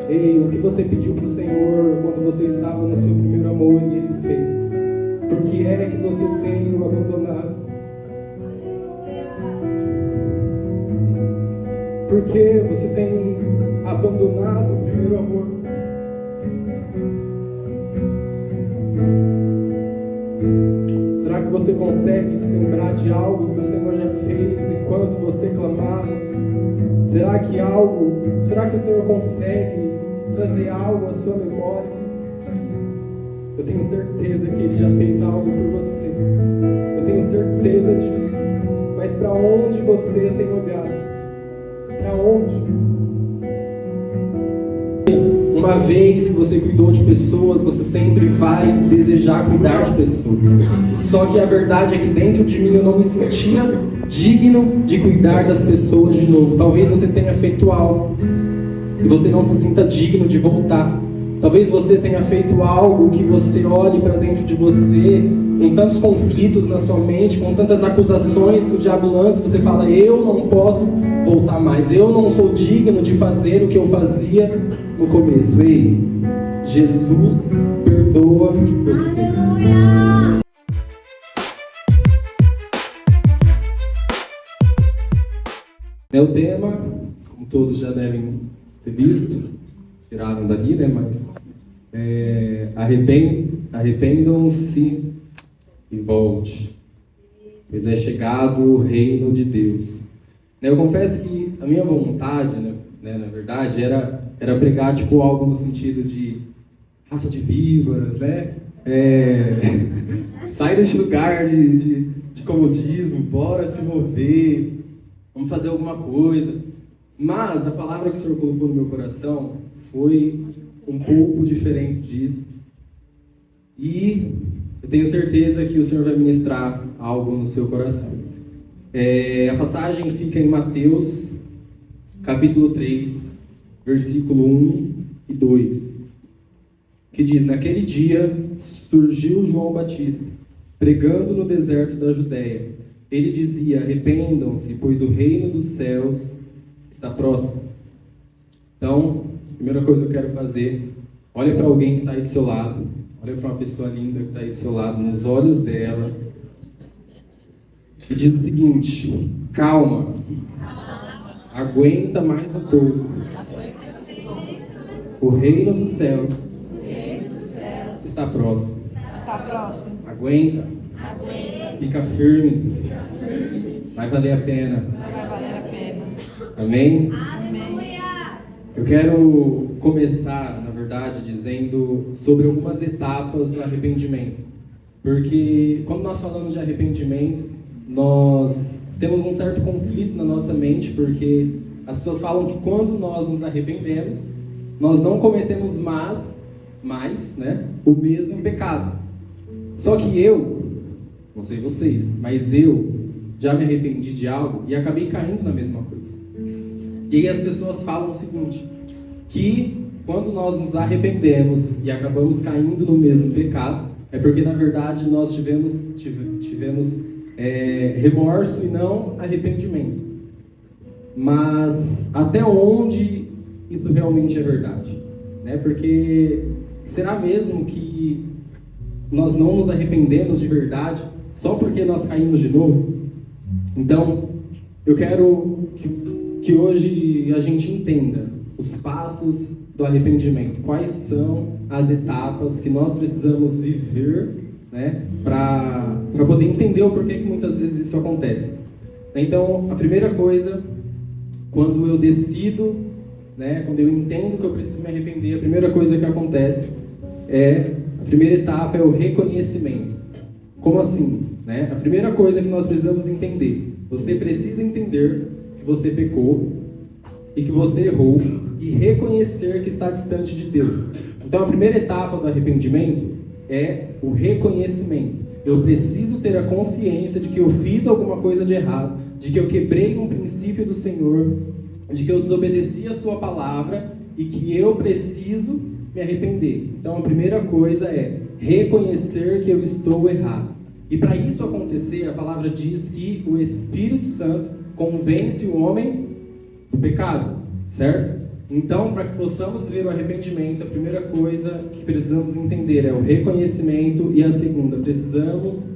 Ei, o que você pediu para o Senhor quando você estava no seu primeiro amor e Ele fez? Por que é que você tem o abandonado? Por que você tem abandonado o primeiro amor? Será que você consegue se lembrar de algo que o Senhor já fez enquanto você clamava? Será que o Senhor consegue trazer algo à sua memória? Eu tenho certeza que Ele já fez algo por você. Eu tenho certeza disso. Mas para onde você tem olhado? Para onde? Uma vez que você cuidou de pessoas, você sempre vai desejar cuidar de pessoas. Só que a verdade é que dentro de mim eu não me sentia digno de cuidar das pessoas de novo. Talvez você tenha feito algo e você não se sinta digno de voltar. Talvez você tenha feito algo que você olhe para dentro de você com tantos conflitos na sua mente, com tantas acusações que o diabo lança, você fala: eu não posso voltar mais, eu não sou digno de fazer o que eu fazia no começo. Ei, Jesus perdoa você. O tema, como todos já devem ter visto, tiraram dali, né? Mas arrependam-se e volte, pois é chegado o reino de Deus. Eu confesso que a minha vontade, né, na verdade, era pregar tipo algo no sentido de raça de víboras, né? Sai deste lugar de comodismo, bora se mover, vamos fazer alguma coisa. Mas a palavra que o Senhor colocou no meu coração foi um pouco diferente disso. E eu tenho certeza que o Senhor vai ministrar algo no seu coração. A passagem fica em Mateus, capítulo 3, versículo 1 e 2, que diz: naquele dia surgiu João Batista, pregando no deserto da Judéia. Ele dizia: arrependam-se, pois o reino dos céus está próximo. Então, a primeira coisa que eu quero fazer, olha para alguém que está aí do seu lado, olha para uma pessoa linda que está aí do seu lado, nos olhos dela, e diz o seguinte: calma, aguenta mais um pouco. O reino dos céus está próximo. Aguenta. Fica firme. Vai valer a pena. Amém? Eu quero começar, na verdade, dizendo sobre algumas etapas do arrependimento. Porque quando nós falamos de arrependimento, nós temos um certo conflito na nossa mente, porque as pessoas falam que quando nós nos arrependemos, nós não cometemos mais, né, o mesmo pecado. Só que eu, não sei vocês, mas eu já me arrependi de algo e acabei caindo na mesma coisa. E aí as pessoas falam o seguinte, que quando nós nos arrependemos e acabamos caindo no mesmo pecado, é porque na verdade nós tivemos remorso e não arrependimento. Mas até onde isso realmente é verdade? Né? Porque será mesmo que nós não nos arrependemos de verdade só porque nós caímos de novo? Então, eu quero que hoje a gente entenda os passos do arrependimento. Quais são as etapas que nós precisamos viver, né, para poder entender o porquê que muitas vezes isso acontece. Então, a primeira coisa, quando eu decido, né, quando eu entendo que eu preciso me arrepender, a primeira coisa que acontece a primeira etapa é o reconhecimento. Como assim? Né? A primeira coisa que nós precisamos entender, você precisa entender que você pecou e que você errou e reconhecer que está distante de Deus. Então, a primeira etapa do arrependimento é o reconhecimento. Eu preciso ter a consciência de que eu fiz alguma coisa de errado, de que eu quebrei um princípio do Senhor, de que eu desobedeci a sua palavra e que eu preciso me arrepender. Então, a primeira coisa é reconhecer que eu estou errado. E para isso acontecer, a palavra diz que o Espírito Santo convence o homem do pecado, certo? Então, para que possamos ver o arrependimento, a primeira coisa que precisamos entender é o reconhecimento, e a segunda, precisamos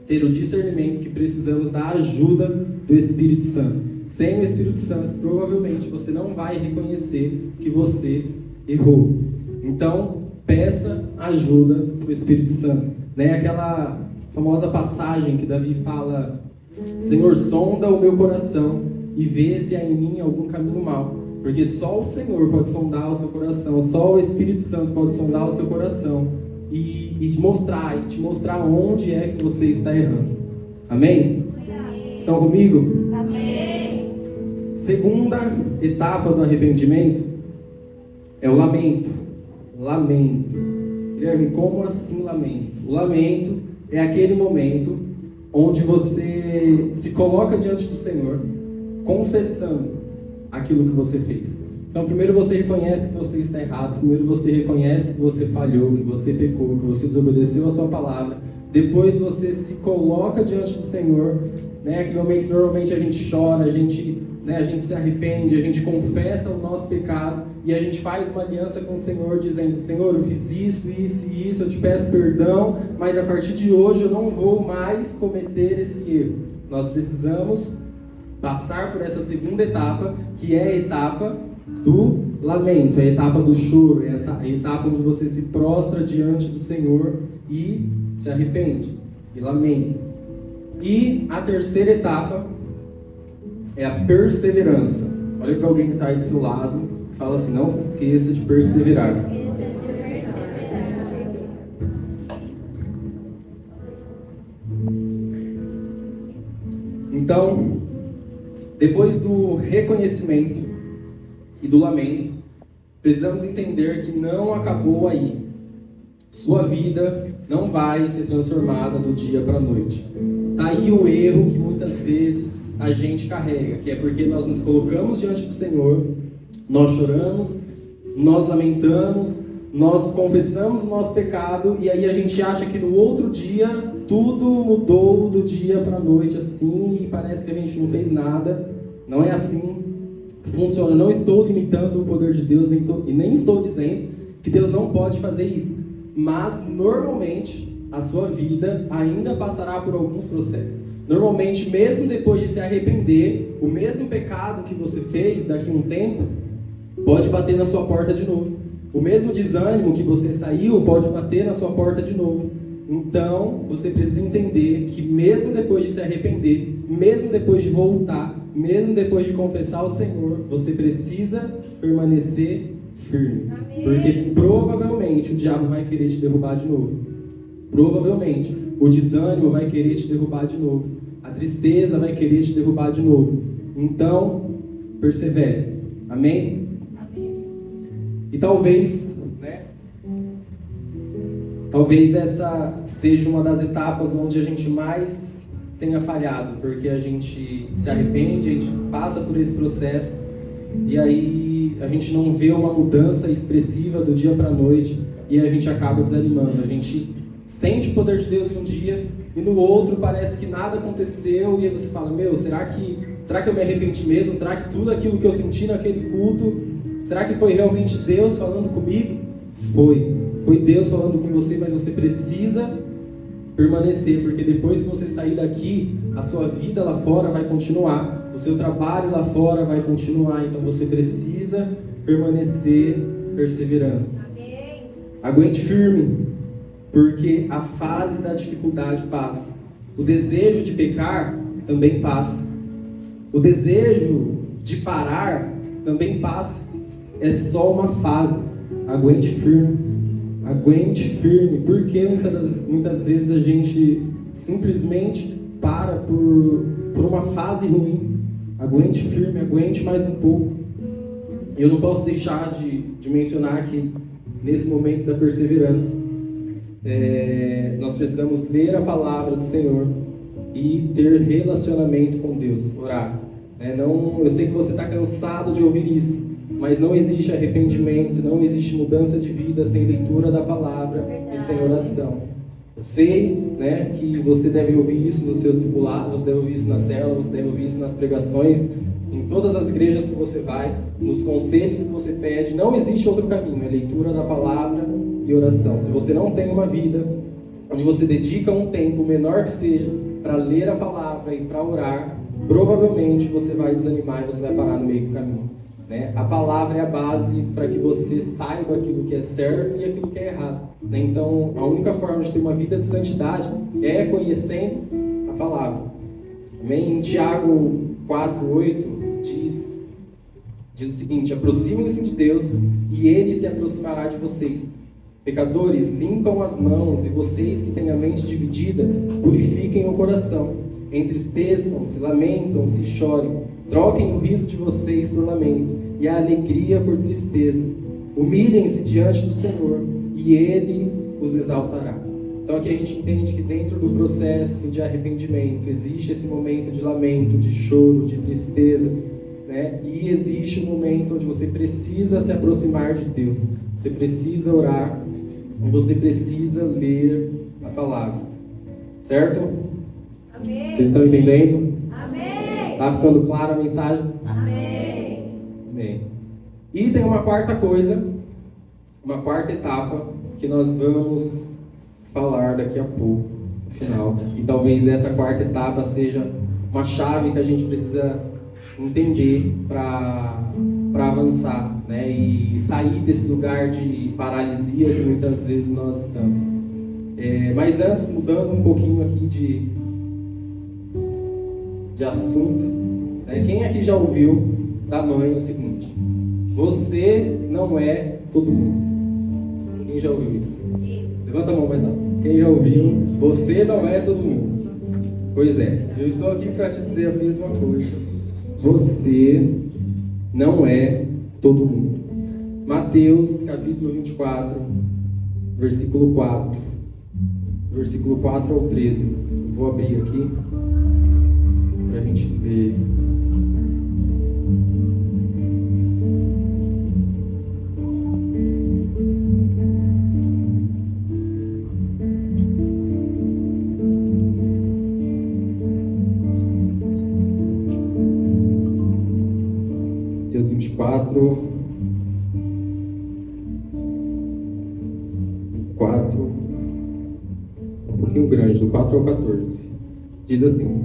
ter o discernimento, que precisamos da ajuda do Espírito Santo. Sem o Espírito Santo, provavelmente você não vai reconhecer que você errou. Então, peça ajuda do Espírito Santo. Né? Aquela famosa passagem que Davi fala: Senhor, sonda o meu coração e vê se há em mim algum caminho mau. Porque só o Senhor pode sondar o seu coração, só o Espírito Santo pode sondar o seu coração e te mostrar onde é que você está errando. Amém? Estão comigo? Amém. Segunda etapa do arrependimento é o lamento. Lamento. Guilherme, como assim lamento? O lamento é aquele momento onde você se coloca diante do Senhor, confessando aquilo que você fez. Então, primeiro você reconhece que você está errado, primeiro você reconhece que você falhou, que você pecou, que você desobedeceu a sua palavra. Depois você se coloca diante do Senhor, né? Aquele momento que normalmente a gente chora, a gente se arrepende, a gente confessa o nosso pecado e a gente faz uma aliança com o Senhor, dizendo: Senhor, eu fiz isso, eu te peço perdão, mas a partir de hoje eu não vou mais cometer esse erro. Nós precisamos passar por essa segunda etapa, que é a etapa do lamento, é a etapa do choro, é a etapa onde você se prostra diante do Senhor e se arrepende e lamenta. E a terceira etapa é a perseverança. Olha para alguém que está aí do seu lado e fala assim: não se esqueça de perseverar. Então, depois do reconhecimento e do lamento, precisamos entender que não acabou aí. Sua vida não vai ser transformada do dia para a noite. Está aí o erro que muitas vezes a gente carrega, que é porque nós nos colocamos diante do Senhor, nós choramos, nós lamentamos, nós confessamos o nosso pecado, e aí a gente acha que no outro dia tudo mudou do dia para a noite assim, e parece que a gente não fez nada. Não é assim que funciona. Não estou limitando o poder de Deus, nem estou dizendo que Deus não pode fazer isso. Mas, normalmente, a sua vida ainda passará por alguns processos. Normalmente, mesmo depois de se arrepender, o mesmo pecado que você fez daqui a um tempo pode bater na sua porta de novo. O mesmo desânimo que você saiu pode bater na sua porta de novo. Então, você precisa entender que mesmo depois de se arrepender, mesmo depois de voltar, mesmo depois de confessar ao Senhor, você precisa permanecer firme. Amém. Porque provavelmente o diabo vai querer te derrubar de novo. Provavelmente o desânimo vai querer te derrubar de novo. A tristeza vai querer te derrubar de novo. Então, persevere. Amém? Amém. E talvez essa seja uma das etapas onde a gente mais tenha falhado, porque a gente se arrepende, a gente passa por esse processo e aí a gente não vê uma mudança expressiva do dia para a noite e a gente acaba desanimando. A gente sente o poder de Deus em um dia e no outro parece que nada aconteceu, e aí você fala: meu, será que eu me arrependi mesmo? Será que tudo aquilo que eu senti naquele culto, será que foi realmente Deus falando comigo? Foi Deus falando com você, mas você precisa permanecer, porque depois que você sair daqui, a sua vida lá fora vai continuar, o seu trabalho lá fora vai continuar, então você precisa permanecer perseverando. Amém. Aguente firme, porque a fase da dificuldade passa. O desejo de pecar também passa. O desejo de parar também passa. É só uma fase. Aguente firme. Aguente firme, porque muitas vezes a gente simplesmente para por uma fase ruim. Aguente firme, aguente mais um pouco. Eu não posso deixar de mencionar que nesse momento da perseverança, nós precisamos ler a palavra do Senhor e ter relacionamento com Deus, orar. Eu sei que você está cansado de ouvir isso, mas não existe arrependimento, não existe mudança de vida sem leitura da palavra e sem oração. Eu sei, que você deve ouvir isso no seu discipulado, você deve ouvir isso na célula, você deve ouvir isso nas pregações, Em todas as igrejas que você vai, nos conselhos que você pede, não existe outro caminho, é leitura da palavra e oração. Se você não tem uma vida onde você dedica um tempo, menor que seja, para ler a palavra e para orar, provavelmente você vai desanimar e você vai parar no meio do caminho, né? A palavra é a base para que você saiba aquilo que é certo e aquilo que é errado, né? Então, a única forma de ter uma vida de santidade é conhecendo a palavra. Amém? Em Tiago 4:8 diz o seguinte: aproximem-se de Deus e Ele se aproximará de vocês. Pecadores, limpam as mãos, e vocês que têm a mente dividida, purifiquem o coração. Entristeçam-se, lamentam-se e chorem. Troquem o riso de vocês por lamento e a alegria por tristeza. Humilhem-se diante do Senhor e Ele os exaltará. Então aqui a gente entende que dentro do processo de arrependimento existe esse momento de lamento, de choro, de tristeza, né? E existe um momento onde você precisa se aproximar de Deus. Você precisa orar e você precisa ler a palavra. Certo? Amém. Vocês estão entendendo? Amém. Tá ficando clara a mensagem? Amém. Amém. E tem uma quarta coisa, uma quarta etapa que nós vamos falar daqui a pouco, no final. E talvez essa quarta etapa seja uma chave que a gente precisa entender para avançar, né? E sair desse lugar de paralisia que muitas vezes nós estamos. Mas antes, mudando um pouquinho aqui de assunto, né? Quem aqui já ouviu da mãe o seguinte: você não é todo mundo? Quem já ouviu isso? Levanta a mão mais alto. Quem já ouviu? Você não é todo mundo. Pois é, eu estou aqui para te dizer a mesma coisa. Você não é todo mundo. Mateus capítulo 24, versículo 4. Versículo 4 ao 13. Vou abrir aqui para a gente ver. Mateus 24, 4, um pouquinho grande, do 4 ao 14. Diz assim: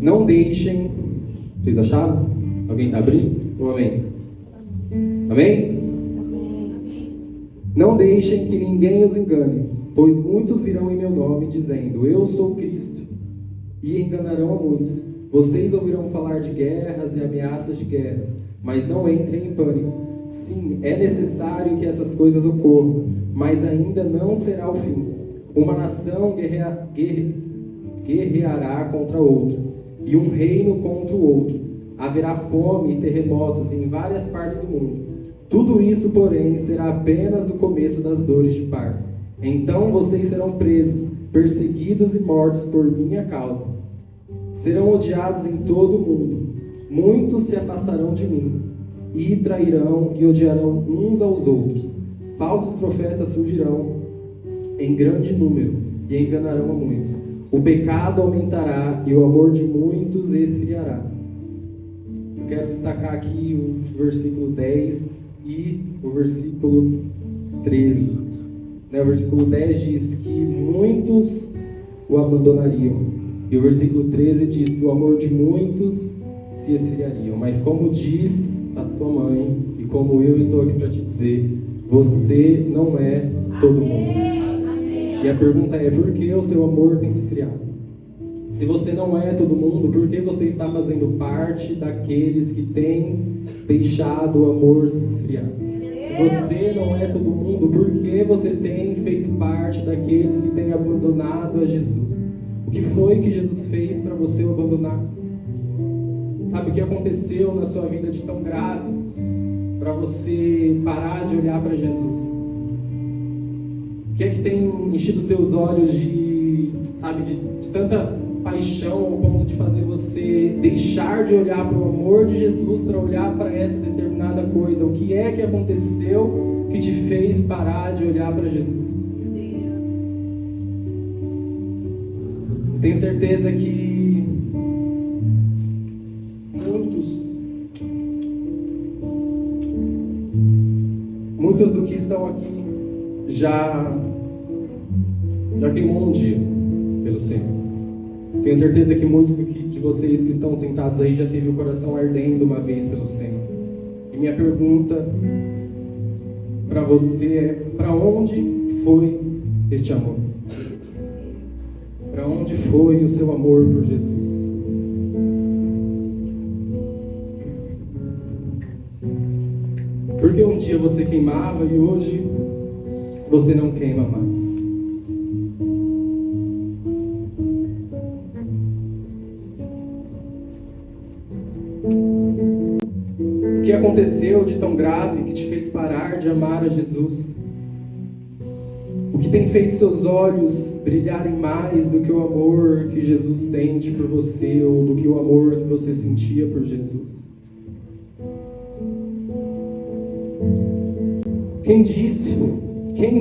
não deixem. Vocês acharam? Alguém está abrindo? Ou amém? Amém? Não deixem que ninguém os engane, pois muitos virão em meu nome dizendo: eu sou Cristo, e enganarão a muitos. Vocês ouvirão falar de guerras e ameaças de guerras, mas não entrem em pânico. Sim, é necessário que essas coisas ocorram, mas ainda não será o fim. Uma nação guerreará contra outra, e um reino contra o outro. Haverá fome e terremotos em várias partes do mundo. Tudo isso, porém, será apenas o começo das dores de parto. Então vocês serão presos, perseguidos e mortos por minha causa. Serão odiados em todo o mundo. Muitos se afastarão de mim, e trairão e odiarão uns aos outros. Falsos profetas surgirão em grande número e enganarão a muitos. O pecado aumentará e o amor de muitos esfriará. Eu quero destacar aqui o versículo 10 e o versículo 13. O versículo 10 diz que muitos o abandonariam. E o versículo 13 diz que o amor de muitos se esfriariam. Mas como diz a sua mãe, e como eu estou aqui para te dizer, você não é todo mundo. E a pergunta é: por que o seu amor tem se esfriado? Se você não é todo mundo, por que você está fazendo parte daqueles que têm deixado o amor se esfriar? Se você não é todo mundo, por que você tem feito parte daqueles que têm abandonado a Jesus? O que foi que Jesus fez para você o abandonar? Sabe o que aconteceu na sua vida de tão grave para você parar de olhar para Jesus? O que é que tem enchido seus olhos de tanta paixão ao ponto de fazer você deixar de olhar para o amor de Jesus para olhar para essa determinada coisa? O que é que aconteceu que te fez parar de olhar para Jesus? Tenho certeza que muitos muitos do que estão aqui já queimou um dia pelo Senhor. Tenho certeza que muitos de vocês que estão sentados aí já teve o coração ardendo uma vez pelo Senhor. E minha pergunta para você é: para onde foi este amor? Para onde foi o seu amor por Jesus? Porque um dia você queimava e hoje você não queima mais. O que aconteceu de tão grave que te fez parar de amar a Jesus? O que tem feito seus olhos brilharem mais do que o amor que Jesus sente por você, ou do que o amor que você sentia por Jesus? Quem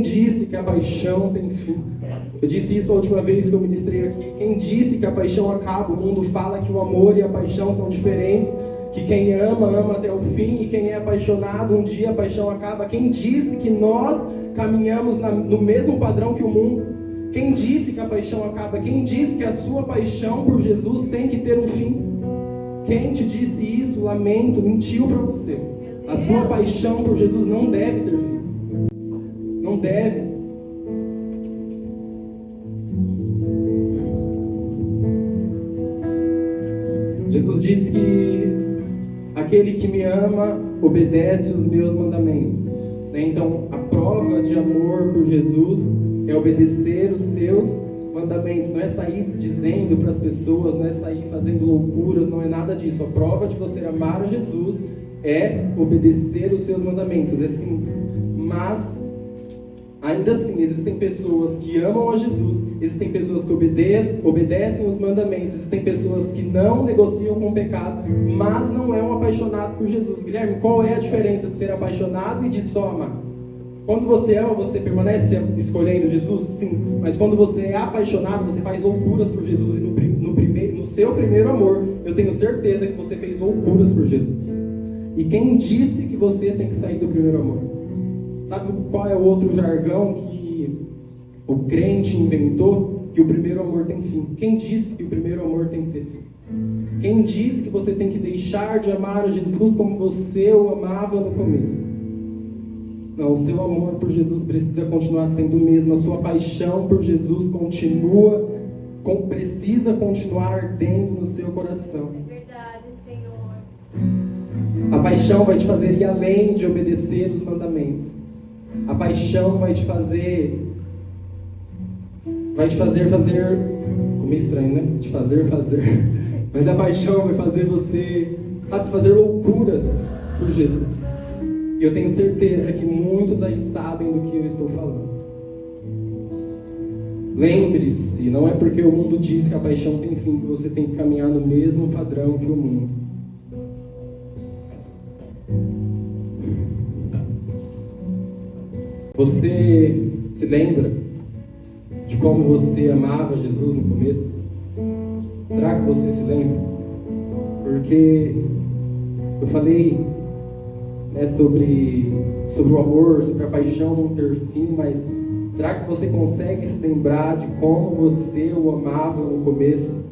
disse que a paixão tem fim? Eu disse isso a última vez que eu ministrei aqui. Quem disse que a paixão acaba? O mundo fala que o amor e a paixão são diferentes, que quem ama, ama até o fim, e quem é apaixonado, um dia a paixão acaba. Quem disse que nós caminhamos no mesmo padrão que o mundo? Quem disse que a paixão acaba? Quem disse que a sua paixão por Jesus tem que ter um fim? Quem te disse isso? Lamento, mentiu para você. A sua paixão por Jesus não deve ter fim. Não deve. Jesus disse que aquele que me ama obedece os meus mandamentos. Então, a prova de amor por Jesus é obedecer os seus mandamentos. Não é sair dizendo para as pessoas, não é sair fazendo loucuras, não é nada disso. A prova de você amar a Jesus é obedecer os seus mandamentos. É simples. Mas, ainda assim, existem pessoas que amam a Jesus, existem pessoas que obedecem os mandamentos, existem pessoas que não negociam com o pecado, mas não é um apaixonado por Jesus. Guilherme, qual é a diferença de ser apaixonado e de só amar? Quando você ama, você permanece escolhendo Jesus? Sim. Mas quando você é apaixonado, você faz loucuras por Jesus. E no seu primeiro amor, eu tenho certeza que você fez loucuras por Jesus. E quem disse que você tem que sair do primeiro amor? Sabe qual é o outro jargão que o crente inventou? Que o primeiro amor tem fim. Quem disse que o primeiro amor tem que ter fim? Quem disse que você tem que deixar de amar a Jesus como você o amava no começo? Não, o seu amor por Jesus precisa continuar sendo o mesmo. A sua paixão por Jesus precisa continuar ardendo no seu coração. É verdade, Senhor. A paixão vai te fazer ir além de obedecer os mandamentos. A paixão vai te fazer fazer, ficou meio estranho, né? Te fazer. Mas a paixão vai fazer você, fazer loucuras por Jesus. E eu tenho certeza que muitos aí sabem do que eu estou falando. Lembre-se, não é porque o mundo diz que a paixão tem fim que você tem que caminhar no mesmo padrão que o mundo. Você se lembra de como você amava Jesus no começo? Será que você se lembra? Porque eu falei sobre o amor, sobre a paixão não ter fim, mas será que você consegue se lembrar de como você o amava no começo?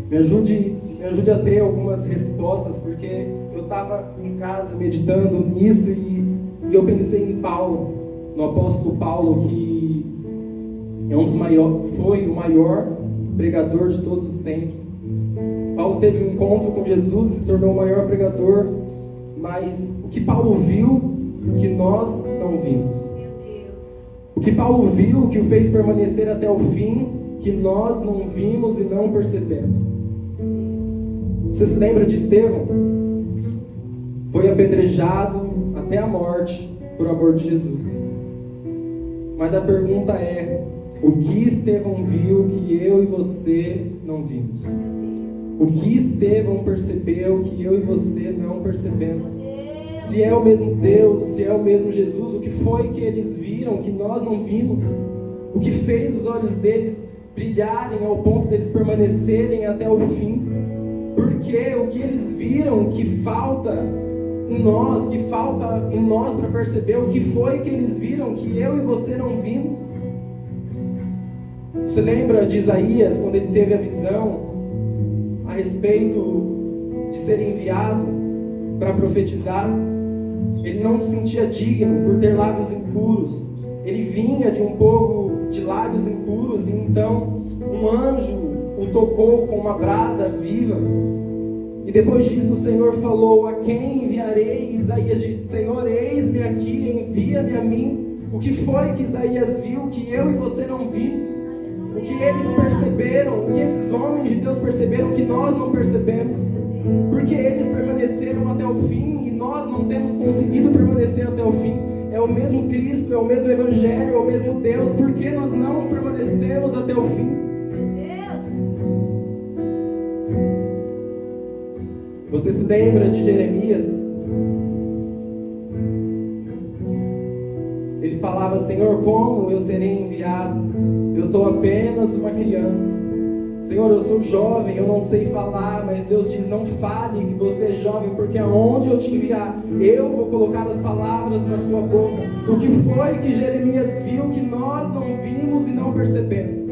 Me ajude a ter algumas respostas, porque eu estava em casa meditando nisso e eu pensei em Paulo, no apóstolo Paulo, que foi o maior pregador de todos os tempos. Paulo teve um encontro com Jesus e se tornou o maior pregador, mas o que Paulo viu que nós não vimos? O que Paulo viu que o fez permanecer até o fim, que nós não vimos e não percebemos? Você se lembra de Estevão? Foi apedrejado até a morte por amor de Jesus. Mas a pergunta é: o que Estevão viu que eu e você não vimos? O que Estevão percebeu que eu e você não percebemos? Se é o mesmo Deus, se é o mesmo Jesus, o que foi que eles viram que nós não vimos? O que fez os olhos deles brilharem ao ponto deles permanecerem até o fim? Porque o que eles viram que falta em nós, que falta em nós para perceber o que foi que eles viram que eu e você não vimos. Você lembra de Isaías, quando ele teve a visão a respeito de ser enviado para profetizar? Ele não se sentia digno por ter lábios impuros. Ele vinha de um povo de lábios impuros, e então um anjo o tocou com uma brasa viva. E depois disso o Senhor falou: a quem enviarei? Isaías disse: Senhor, eis-me aqui, envia-me a mim. O que foi que Isaías viu que eu e você não vimos? O que eles perceberam, o que esses homens de Deus perceberam que nós não percebemos? Porque eles permaneceram até o fim e nós não temos conseguido permanecer até o fim. É o mesmo Cristo, é o mesmo Evangelho, é o mesmo Deus. Por que nós não permanecemos até o fim? Você se lembra de Jeremias? Ele falava: Senhor, como eu serei enviado? Eu sou apenas uma criança. Senhor, eu sou jovem, eu não sei falar. Mas Deus diz: não fale que você é jovem, porque aonde eu te enviar, eu vou colocar as palavras na sua boca. O que foi que Jeremias viu que nós não vimos e não percebemos?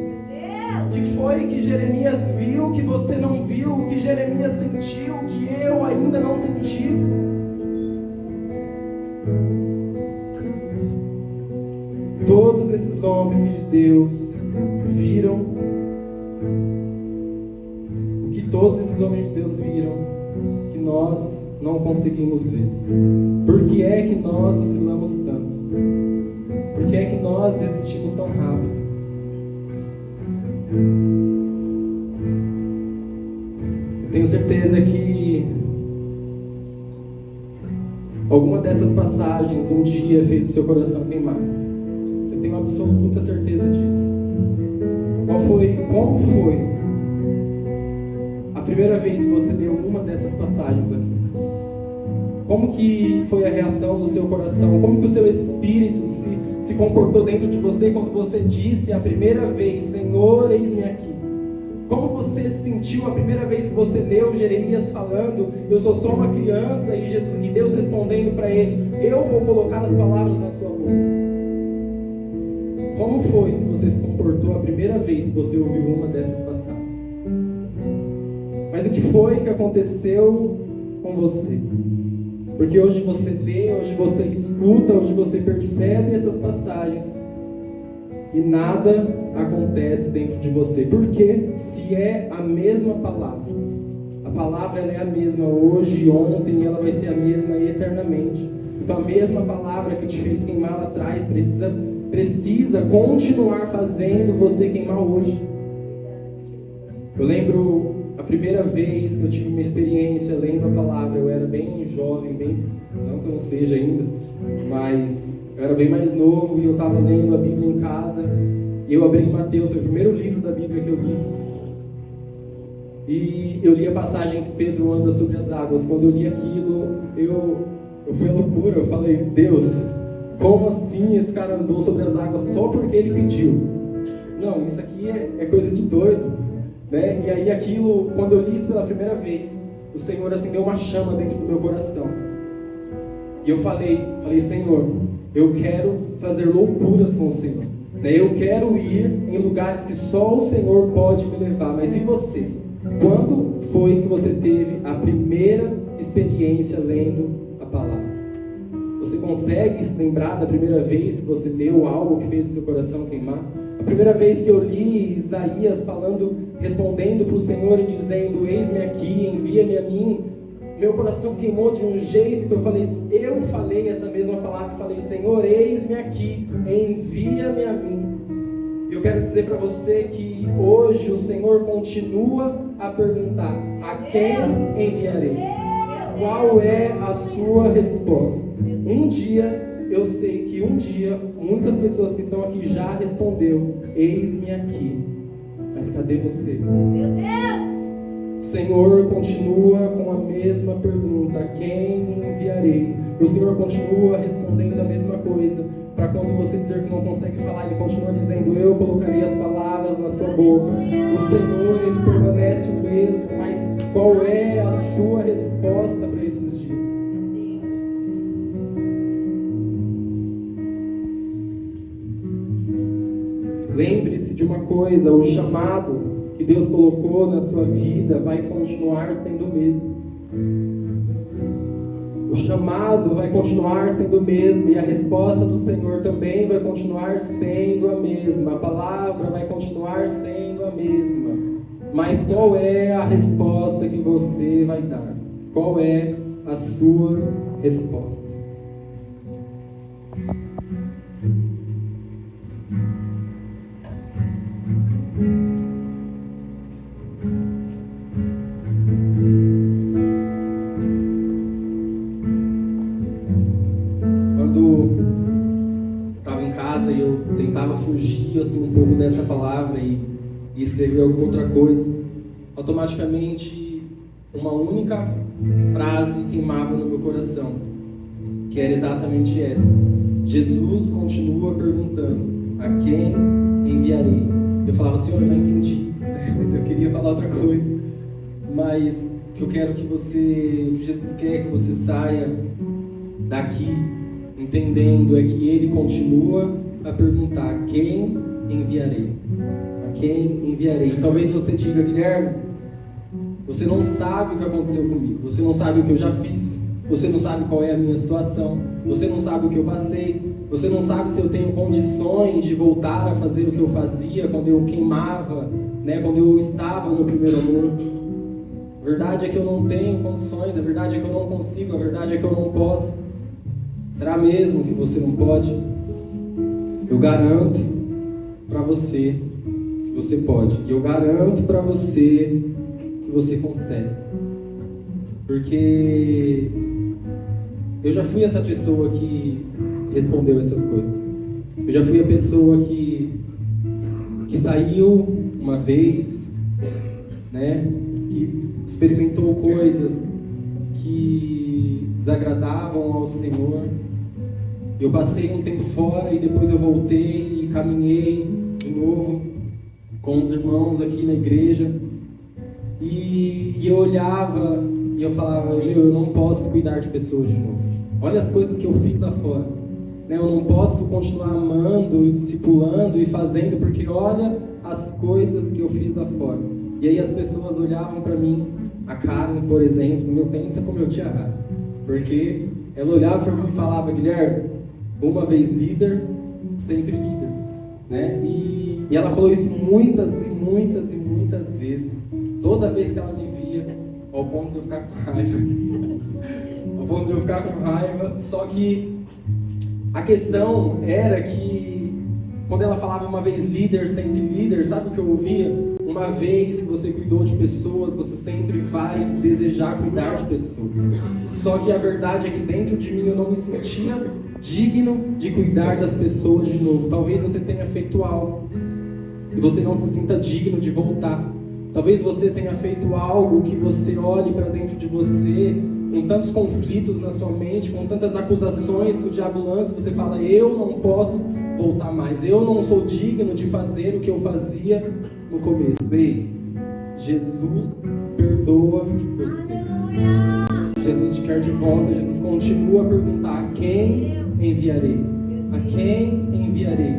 O que foi que Jeremias viu que você não viu? O que Jeremias sentiu que eu ainda não senti? Todos esses homens de Deus viram o que todos esses homens de Deus viram que nós não conseguimos ver. Por que é que nós oscilamos tanto? Por que é que nós desistimos tão rápido? Eu tenho certeza que alguma dessas passagens um dia fez o seu coração queimar. Eu tenho absoluta certeza disso. Como foi a primeira vez que você leu uma dessas passagens aqui? Como que foi a reação do seu coração? Como que o seu espírito se comportou dentro de você quando você disse a primeira vez: Senhor, eis-me aqui? Como você se sentiu a primeira vez que você leu Jeremias falando: eu sou só uma criança, e Deus respondendo para ele: eu vou colocar as palavras na sua boca? Como foi que você se comportou a primeira vez que você ouviu uma dessas passagens? Mas o que foi que aconteceu com você? Porque hoje você lê, hoje você escuta, hoje você percebe essas passagens e nada acontece dentro de você. Porque se é a mesma palavra, a palavra ela é a mesma hoje, ontem, e ela vai ser a mesma eternamente. Então a mesma palavra que te fez queimar lá atrás precisa continuar fazendo você queimar hoje. Eu lembro a primeira vez que eu tive uma experiência lendo a palavra. Eu era bem jovem, não que eu não seja ainda, mas eu era bem mais novo e eu estava lendo a Bíblia em casa. E eu abri em Mateus, foi o primeiro livro da Bíblia que eu li. E eu li a passagem que Pedro anda sobre as águas. Quando eu li aquilo, eu fui à loucura. Eu falei: Deus, como assim esse cara andou sobre as águas só porque ele pediu? Não, isso aqui é coisa de doido, né? E aí aquilo, quando eu li isso pela primeira vez, o Senhor acendeu uma chama dentro do meu coração. E eu falei: Senhor, eu quero fazer loucuras com o Senhor, né? Eu quero ir em lugares que só o Senhor pode me levar. Mas e você? Quando foi que você teve a primeira experiência lendo a palavra? Você consegue se lembrar da primeira vez que você leu algo que fez o seu coração queimar? A primeira vez que eu li Isaías respondendo para o Senhor e dizendo: eis-me aqui, envia-me a mim, meu coração queimou de um jeito que eu falei essa mesma palavra, falei: Senhor, eis-me aqui, envia-me a mim. E eu quero dizer para você que hoje o Senhor continua a perguntar: a quem enviarei? Qual é a sua resposta? Eu sei que um dia, muitas pessoas que estão aqui já respondeu: eis-me aqui. Mas cadê você? Meu Deus! O Senhor continua com a mesma pergunta: a quem enviarei? O Senhor continua respondendo a mesma coisa. Para quando você dizer que não consegue falar, Ele continua dizendo: eu colocarei as palavras na sua boca. O Senhor, Ele permanece o mesmo. Mas qual é a sua resposta para esses dias? lembre-se de uma coisa: o chamado que Deus colocou na sua vida vai continuar sendo o mesmo. O chamado vai continuar sendo o mesmo, e a resposta do Senhor também vai continuar sendo a mesma. A palavra vai continuar sendo a mesma. Mas qual é a resposta que você vai dar? Qual é a sua resposta? Fugir assim um pouco dessa palavra e escrever alguma outra coisa, automaticamente uma única frase queimava no meu coração, que era exatamente essa: Jesus continua perguntando: a quem enviarei? Eu falava: Senhor, eu já entendi, mas eu queria falar outra coisa. Mas o que eu quero que Jesus quer que você saia daqui entendendo é que Ele continua a perguntar: a quem enviarei? A quem enviarei? Talvez você diga: Guilherme, você não sabe o que aconteceu comigo, você não sabe o que eu já fiz, você não sabe qual é a minha situação, você não sabe o que eu passei, você não sabe se eu tenho condições de voltar a fazer o que eu fazia quando eu queimava, quando eu estava no primeiro amor. A verdade é que eu não tenho condições, a verdade é que eu não consigo, a verdade é que eu não posso. Será mesmo que você não pode? Eu garanto para você que você pode. E eu garanto para você que você consegue. Porque eu já fui essa pessoa que respondeu essas coisas. Eu já fui a pessoa que saiu uma vez, que experimentou coisas que desagradavam ao Senhor. Eu passei um tempo fora e depois eu voltei e caminhei de novo com os irmãos aqui na igreja. E eu olhava e eu falava: eu não posso cuidar de pessoas de novo. Olha as coisas que eu fiz lá fora. Eu não posso continuar amando e discipulando e fazendo, porque olha as coisas que eu fiz lá fora. E aí as pessoas olhavam para mim, a Karen, por exemplo, pensa como eu tinha raiva. Porque ela olhava para mim e falava: Guilherme, uma vez líder, sempre líder, E ela falou isso muitas e muitas e muitas vezes. Toda vez que ela me via, ao ponto de eu ficar com raiva. Ao ponto de eu ficar com raiva. Só que a questão era que, quando ela falava uma vez líder, sempre líder, sabe o que eu ouvia? Uma vez que você cuidou de pessoas, você sempre vai desejar cuidar de pessoas. Só que a verdade é que dentro de mim eu não me sentia digno de cuidar das pessoas de novo. Talvez você tenha feito algo e você não se sinta digno de voltar. Talvez você tenha feito algo que você olhe para dentro de você com tantos conflitos na sua mente, com tantas acusações que o diabo lança, você fala: eu não posso voltar mais, eu não sou digno de fazer o que eu fazia no começo. Ei, Jesus perdoa você. Jesus te quer de volta. Jesus continua a perguntar: a quem enviarei? A quem enviarei?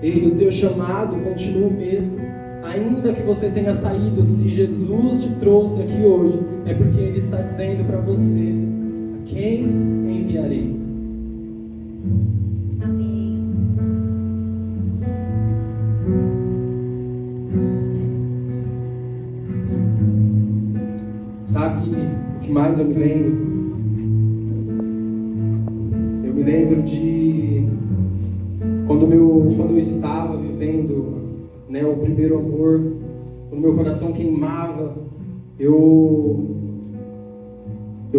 Ei, o seu chamado continua o mesmo. Ainda que você tenha saído, se Jesus te trouxe aqui hoje, é porque Ele está dizendo para você: a quem enviarei? Amém. Sabe o que mais eu me lembro? Eu me lembro de quando eu estava vivendo o primeiro amor, quando meu coração queimava, eu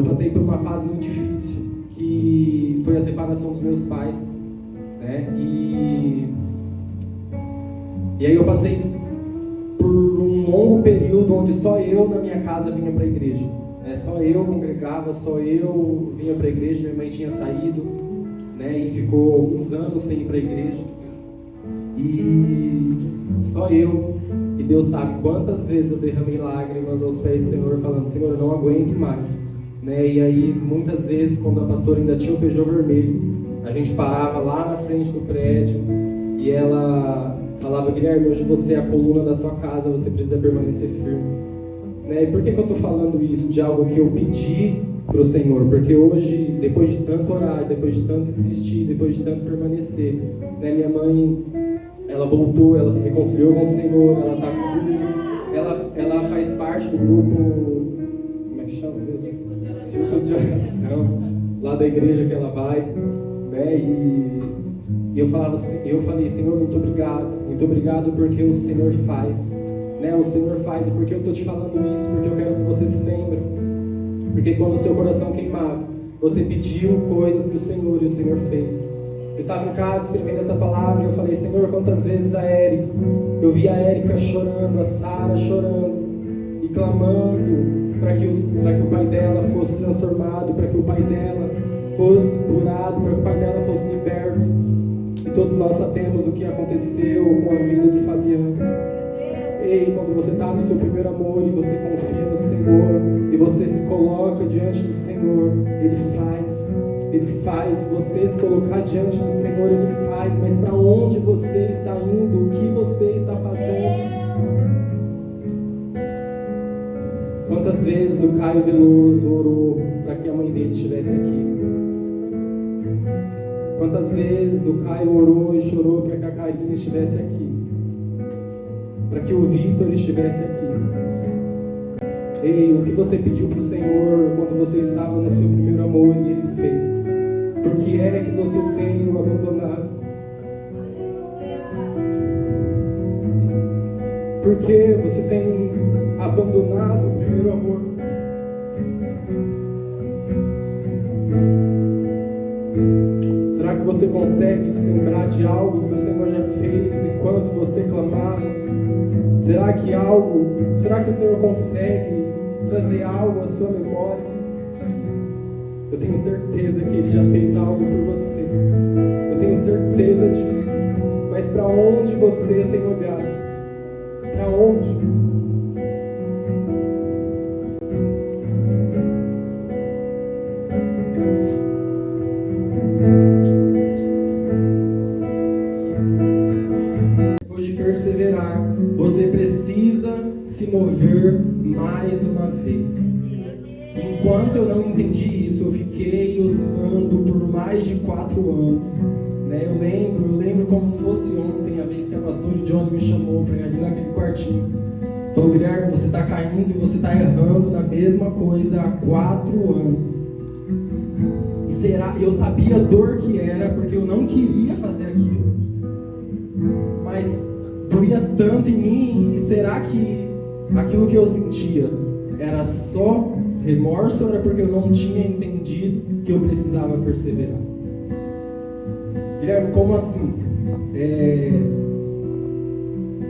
passei por uma fase muito difícil, que foi a separação dos meus pais, e aí eu passei por um longo período onde só eu na minha casa vinha para a igreja, só eu congregava, só eu vinha para a igreja. Minha mãe tinha saído, e ficou alguns anos sem ir para a igreja, e só eu. E Deus sabe quantas vezes eu derramei lágrimas aos pés do Senhor, falando: Senhor, eu não aguento mais. E aí, muitas vezes, quando a pastora ainda tinha o Peugeot vermelho, a gente parava lá na frente do prédio e ela falava: Guilherme, hoje você é a coluna da sua casa, você precisa permanecer firme. Né? E por que eu estou falando isso? De algo que eu pedi para o Senhor? Porque hoje, depois de tanto orar, depois de tanto insistir, depois de tanto permanecer, né? Minha mãe, ela voltou, ela se reconciliou com o Senhor, ela está firme, ela faz parte do grupo, como é que chama mesmo? Círculo de oração, lá da igreja que ela vai, né? E eu falei: Senhor, muito obrigado porque o Senhor faz. Né, o Senhor faz, e por que eu estou te falando isso? Porque eu quero que você se lembre. Porque quando o seu coração queimava, você pediu coisas para o Senhor e o Senhor fez. Eu estava em casa escrevendo essa palavra e eu falei: Senhor, quantas vezes eu vi a Érica chorando, a Sara chorando e clamando para que o pai dela fosse transformado, para que o pai dela fosse curado, para que o pai dela fosse liberto. E todos nós sabemos o que aconteceu com a vida do Fabiano. Ei, quando você está no seu primeiro amor e você confia no Senhor e você se coloca diante do Senhor, Ele faz. Você se colocar diante do Senhor, Ele faz. Mas para onde você está indo? O que você está fazendo? Quantas vezes o Caio Veloso orou para que a mãe dele estivesse aqui? Quantas vezes o Caio orou e chorou para que a Karina estivesse aqui? Para que o Vitor estivesse aqui. Ei, o que você pediu para o Senhor quando você estava no seu primeiro amor e Ele fez? Por que é que você tem o abandonado? Por que você tem abandonado o primeiro amor? Será que você consegue se lembrar de algo que o Senhor já fez enquanto você clamava? Será que o Senhor consegue trazer algo à sua memória? Eu tenho certeza que Ele já fez algo por você. Eu tenho certeza disso. Mas para onde você tem olhado? Para onde? Perseverar, você precisa se mover mais uma vez. Enquanto eu não entendi isso, eu fiquei oscilando por mais de 4 anos. Né? Eu lembro como se fosse ontem, a vez que a pastora Johnny me chamou para ir ali naquele quartinho. Falou: Guilherme, você está caindo e você está errando na mesma coisa há 4 anos. E eu sabia a dor que era, porque eu não queria fazer aquilo. Mas doía tanto em mim, e será que aquilo que eu sentia era só remorso ou era porque eu não tinha entendido que eu precisava perseverar? Guilherme, como assim?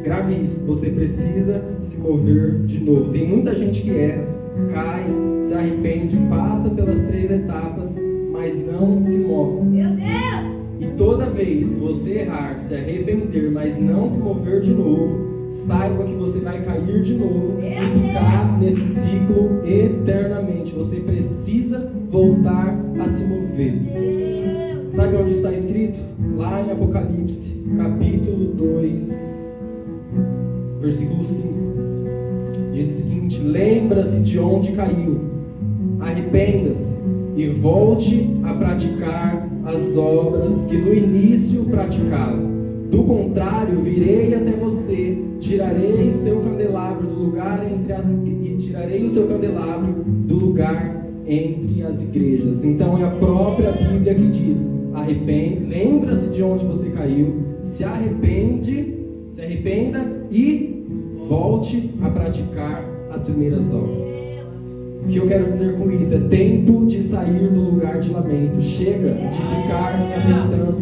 Grave isso, você precisa se mover de novo. Tem muita gente que erra, cai, se arrepende, passa pelas 3 etapas, mas não se move. Meu Deus! E toda vez que você errar, se arrepender, mas não se mover de novo, saiba que você vai cair de novo e ficar nesse ciclo eternamente. Você precisa voltar a se mover. Sabe onde está escrito? Lá em Apocalipse, capítulo 2, versículo 5. Diz o seguinte: lembra-se de onde caiu, arrependa-se e volte a praticar as obras que no início praticava. Do contrário, virei até você, tirarei o seu candelabro do lugar entre as igrejas. Então é a própria Bíblia que diz: lembra-se de onde você caiu, se arrependa e volte a praticar as primeiras obras. O que eu quero dizer com isso? É tempo de sair do lugar de lamento. Chega de ficar se lamentando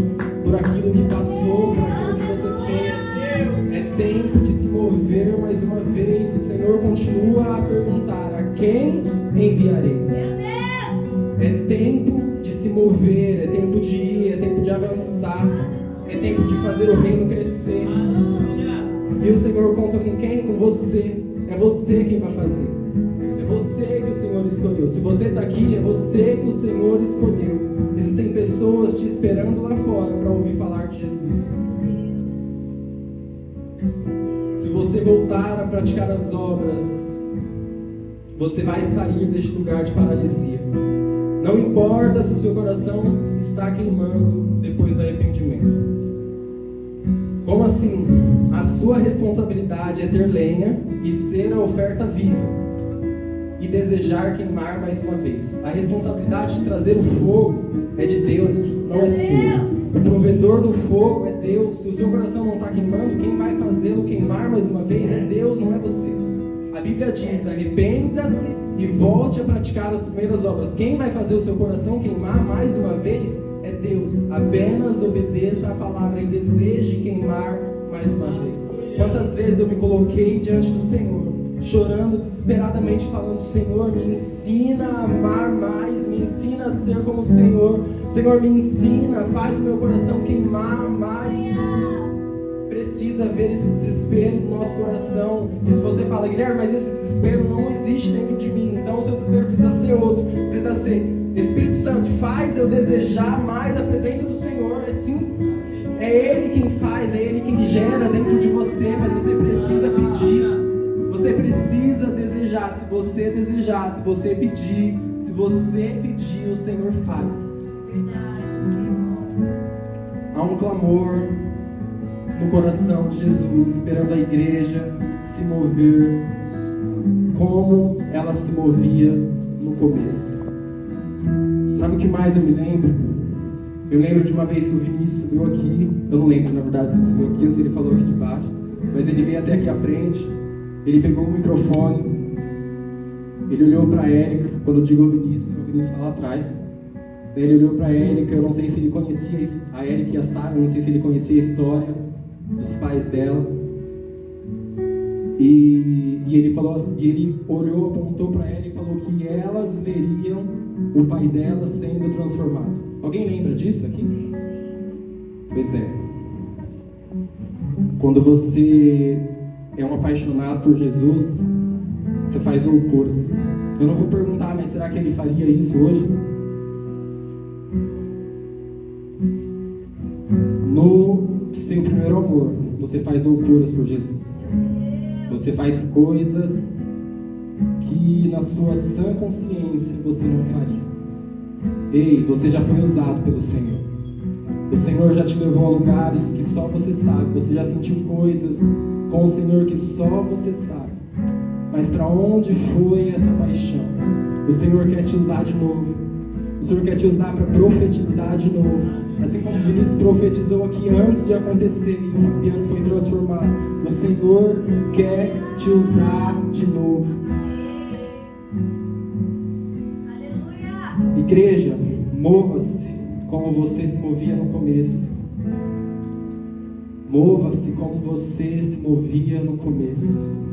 por aquilo que passou, por aquilo que você fez. É tempo de se mover mais uma vez. O Senhor continua a perguntar: a quem enviarei? É tempo de se mover, é tempo de ir, é tempo de avançar, é tempo de fazer o reino crescer. E o Senhor conta com quem? Com você. É você quem vai fazer. É você que o Senhor escolheu. Se você está aqui, é você que o Senhor escolheu. Existem pessoas te esperando lá fora para ouvir falar de Jesus. Se você voltar a praticar as obras, você vai sair deste lugar de paralisia. Não importa se o seu coração está queimando depois do arrependimento. Como assim? A sua responsabilidade é ter lenha e ser a oferta viva e desejar queimar mais uma vez. A responsabilidade de trazer o fogo é de Deus, não é sua. O provedor do fogo é Deus. Se o seu coração não está queimando, quem vai fazê-lo queimar mais uma vez é Deus, não é você. A Bíblia diz: arrependa-se e volte a praticar as primeiras obras. Quem vai fazer o seu coração queimar mais uma vez é Deus. Apenas obedeça a palavra e deseje queimar mais uma vez. Quantas vezes eu me coloquei diante do Senhor, chorando desesperadamente, falando: Senhor, me ensina a amar mais, me ensina a ser como o Senhor. Senhor, me ensina, faz o meu coração queimar mais. Precisa ver esse desespero no nosso coração. E se você fala: Guilherme, mas esse desespero não existe dentro de mim, então o seu desespero precisa ser outro. Precisa ser: Espírito Santo, faz eu desejar mais a presença do Senhor. É simples. É Ele quem faz, é Ele quem gera dentro de você, mas você precisa pedir. Você precisa desejar. Se você desejar, se você pedir, o Senhor faz. Há um clamor no coração de Jesus, esperando a igreja se mover como ela se movia no começo. Sabe o que mais eu me lembro? Eu lembro de uma vez que o Vinícius subiu aqui. Eu não lembro, na verdade, se ele subiu aqui ou se ele falou aqui de baixo, mas ele veio até aqui à frente. Ele pegou o microfone, ele olhou para a Érica. Quando eu digo o Vinícius está lá atrás. Daí ele olhou para a Érica. Eu não sei se ele conhecia a Érica e a Sara, eu não sei se ele conhecia a história dos pais dela. E ele falou assim, ele olhou, apontou para ela e falou que elas veriam o pai dela sendo transformado. Alguém lembra disso aqui? Pois é. Quando você é um apaixonado por Jesus, você faz loucuras. Eu não vou perguntar, mas será que ele faria isso hoje? No seu primeiro amor, você faz loucuras por Jesus. Você faz coisas que na sua sã consciência você não faria. Ei, você já foi usado pelo Senhor. O Senhor já te levou a lugares que só você sabe. Você já sentiu coisas com o Senhor que só você sabe. Mas para onde foi essa paixão? O Senhor quer te usar de novo. O Senhor quer te usar para profetizar de novo. Assim como o Vinícius profetizou aqui antes de acontecer e o Fabiano foi transformado. O Senhor quer te usar de novo. Aleluia. Igreja, mova-se como você se movia no começo. Mova-se como você se movia no começo.